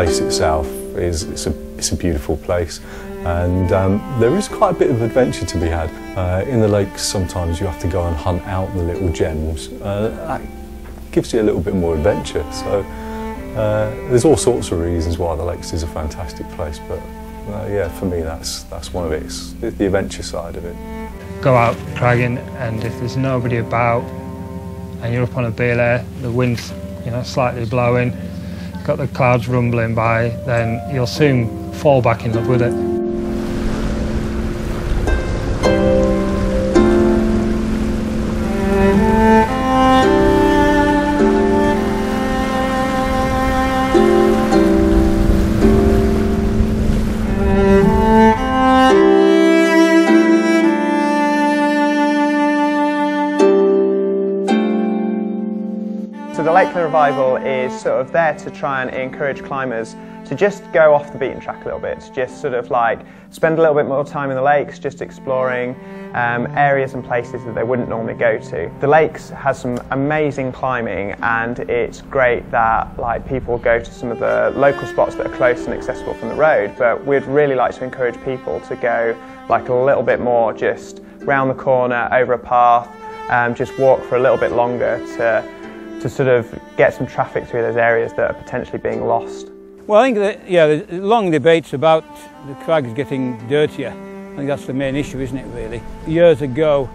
place itself it's a beautiful place, and there is quite a bit of adventure to be had. In the lakes sometimes you have to go and hunt out the little gems. That gives you a little bit more adventure, so there's all sorts of reasons why the lakes is a fantastic place, but yeah, for me that's one of it. It's the adventure side of it. Go out cragging, and if there's nobody about and you're up on a belay, the wind's slightly blowing, got the clouds rumbling by, then you'll soon fall back in love with it. So the Lakeland Revival is sort of there to try and encourage climbers to just go off the beaten track a little bit, to just sort of like spend a little bit more time in the lakes, just exploring areas and places that they wouldn't normally go to. The lakes has some amazing climbing, and it's great that like people go to some of the local spots that are close and accessible from the road, but we'd really like to encourage people to go like a little bit more, just round the corner, over a path, just walk for a little bit longer to sort of get some traffic through those areas that are potentially being lost. Well, I think that, there's long debates about the crags getting dirtier. I think that's the main issue, isn't it, really? Years ago,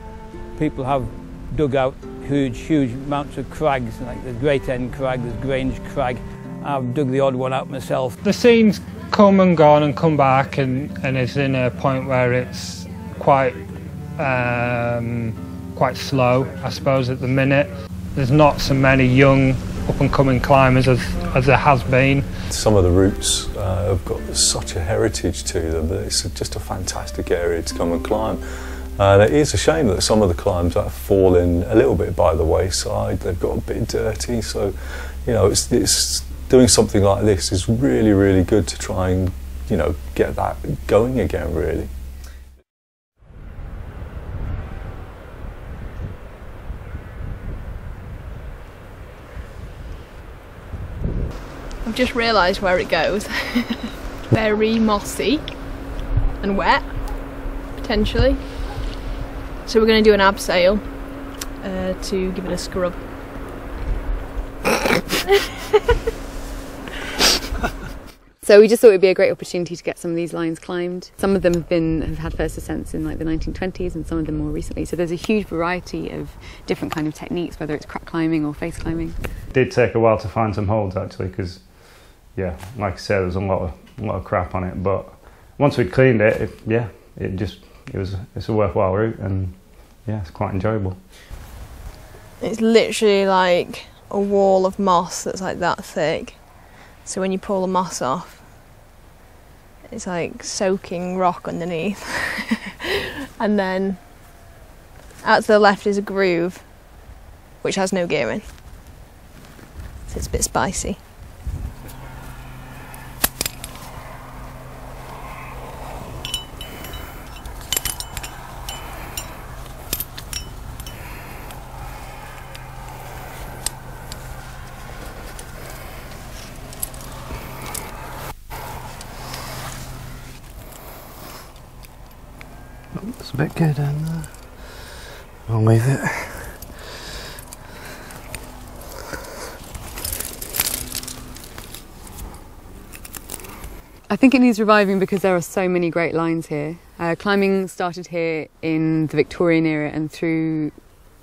people have dug out huge amounts of crags, like the Great End Crag, there's Grange Crag. I've dug the odd one out myself. The scene's come and gone and come back, and it's in a point where it's quite slow, I suppose, at the minute. There's not so many young up-and-coming climbers as there has been. Some of the routes have got such a heritage to them that it's just a fantastic area to come and climb. It is a shame that some of the climbs have fallen a little bit by the wayside. They've got a bit dirty, so it's doing something like this is really, really good to try and get that going again, really. I've just realised where it goes. Very mossy and wet, potentially. So we're going to do an abseil to give it a scrub. So we just thought it would be a great opportunity to get some of these lines climbed. Some of them have had first ascents in like the 1920s, and some of them more recently. So there's a huge variety of different kind of techniques, whether it's crack climbing or face climbing. It did take a while to find some holds actually, because like I said, there was a lot of crap on it. But once we'd cleaned it, it's a worthwhile route, and it's quite enjoyable. It's literally like a wall of moss that's like that thick. So when you pull the moss off, it's like soaking rock underneath. And then out to the left is a groove which has no gearing, so it's a bit spicy. It's a bit good, and I'll leave it. I think it needs reviving because there are so many great lines here. Climbing started here in the Victorian era and through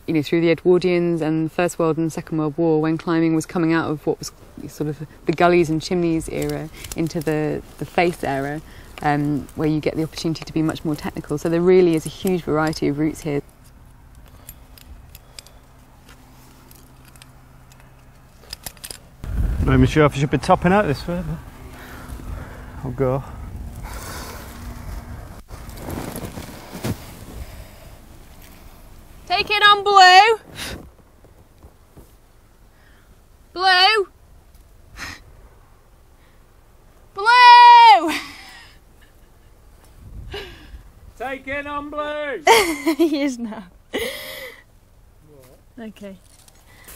the Edwardians and First World and Second World War, when climbing was coming out of what was sort of the gullies and chimneys era into the face era, where you get the opportunity to be much more technical. So there really is a huge variety of routes here. Not even sure if I should be topping out this way, but I'll go. Take it on, Blue! Blue! Blue! Take it on, Blue! He is now. Okay.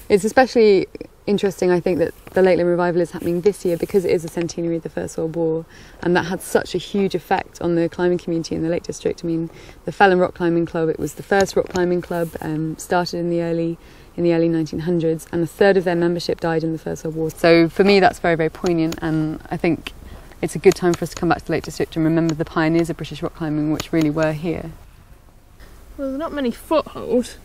It's especially interesting, I think, that the Lakeland Revival is happening this year because it is a centenary of the First World War, and that had such a huge effect on the climbing community in the Lake District. I mean, the Felham Rock Climbing Club, it was the first rock climbing club, started in the early 1900s, and a third of their membership died in the First World War. So for me, that's very, very poignant, and I think it's a good time for us to come back to the Lake District and remember the pioneers of British rock climbing, which really were here. Well, there's not many footholds.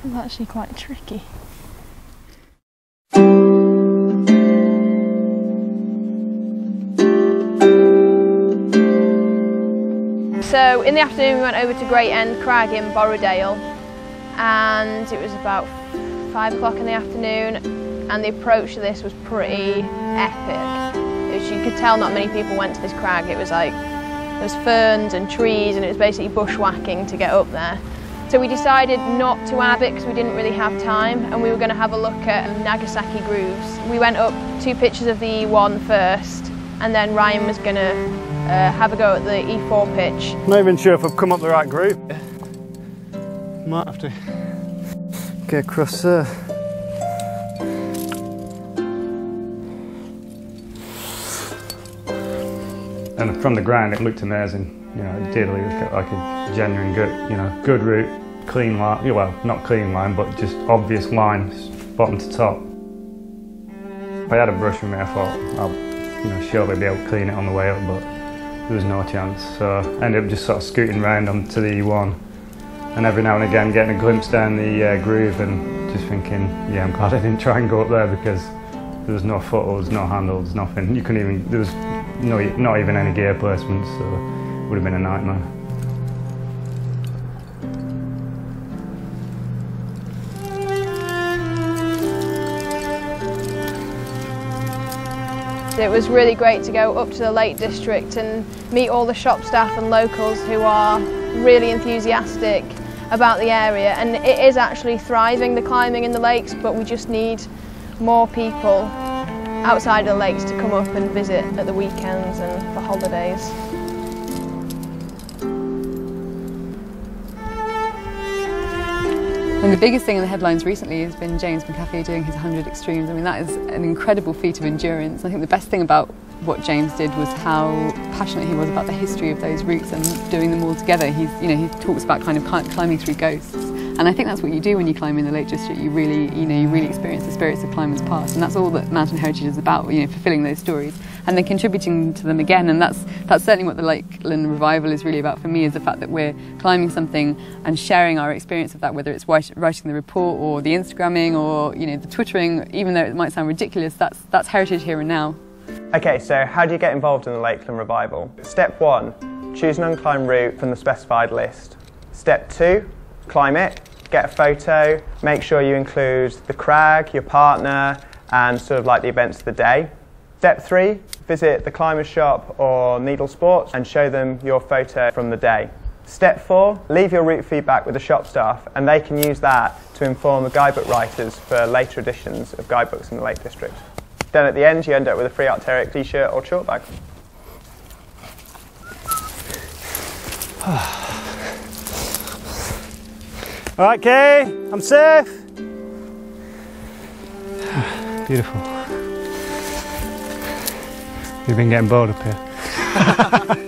It's actually quite tricky. So in the afternoon we went over to Great End Crag in Borrowdale, and it was about 5 o'clock in the afternoon, and the approach to this was pretty epic. You could tell not many people went to this crag. It was like, there was ferns and trees, and it was basically bushwhacking to get up there. So we decided not to have it because we didn't really have time, and we were going to have a look at Nagasaki Grooves. We went up 2 pitches of the E1 first, and then Ryan was going to have a go at the E4 pitch. Not even sure if I've come up the right groove. Might have to get across there. And from the ground, it looked amazing. You know, it did look like a genuine good route, clean line. Well, not clean line, but just obvious lines, bottom to top. If I had a brush with me, I thought I'll, surely be able to clean it on the way up, but there was no chance. So I ended up just sort of scooting round onto the E1, and every now and again getting a glimpse down the groove, and just thinking, yeah, I'm glad I didn't try and go up there because there was no footholds, no handles, nothing. You couldn't even. There was not even any gear placements, so it would have been a nightmare. It was really great to go up to the Lake District and meet all the shop staff and locals who are really enthusiastic about the area, and it is actually thriving, the climbing in the lakes, but we just need more people outside of the lakes to come up and visit at the weekends and for holidays. And the biggest thing in the headlines recently has been James McAfee doing his 100 extremes. I mean, that is an incredible feat of endurance. I think the best thing about what James did was how passionate he was about the history of those routes and doing them all together. He talks about kind of climbing through ghosts. And I think that's what you do when you climb in the Lake District. You really experience the spirits of climbers past, and that's all that mountain heritage is about. Fulfilling those stories and then contributing to them again. And that's certainly what the Lakeland Revival is really about for me, is the fact that we're climbing something and sharing our experience of that, whether it's writing the report or the Instagramming or the Twittering. Even though it might sound ridiculous, that's heritage here and now. Okay, so how do you get involved in the Lakeland Revival? Step 1, choose an unclimbed route from the specified list. Step 2, climb it, get a photo, make sure you include the crag, your partner, and sort of like the events of the day. Step 3, visit the climber's shop or Needle Sports and show them your photo from the day. Step 4, leave your route feedback with the shop staff, and they can use that to inform the guidebook writers for later editions of guidebooks in the Lake District. Then at the end, you end up with a free Akrterik t-shirt or chalk bag. All right, Kay, I'm safe. Beautiful. You've been getting bored up here.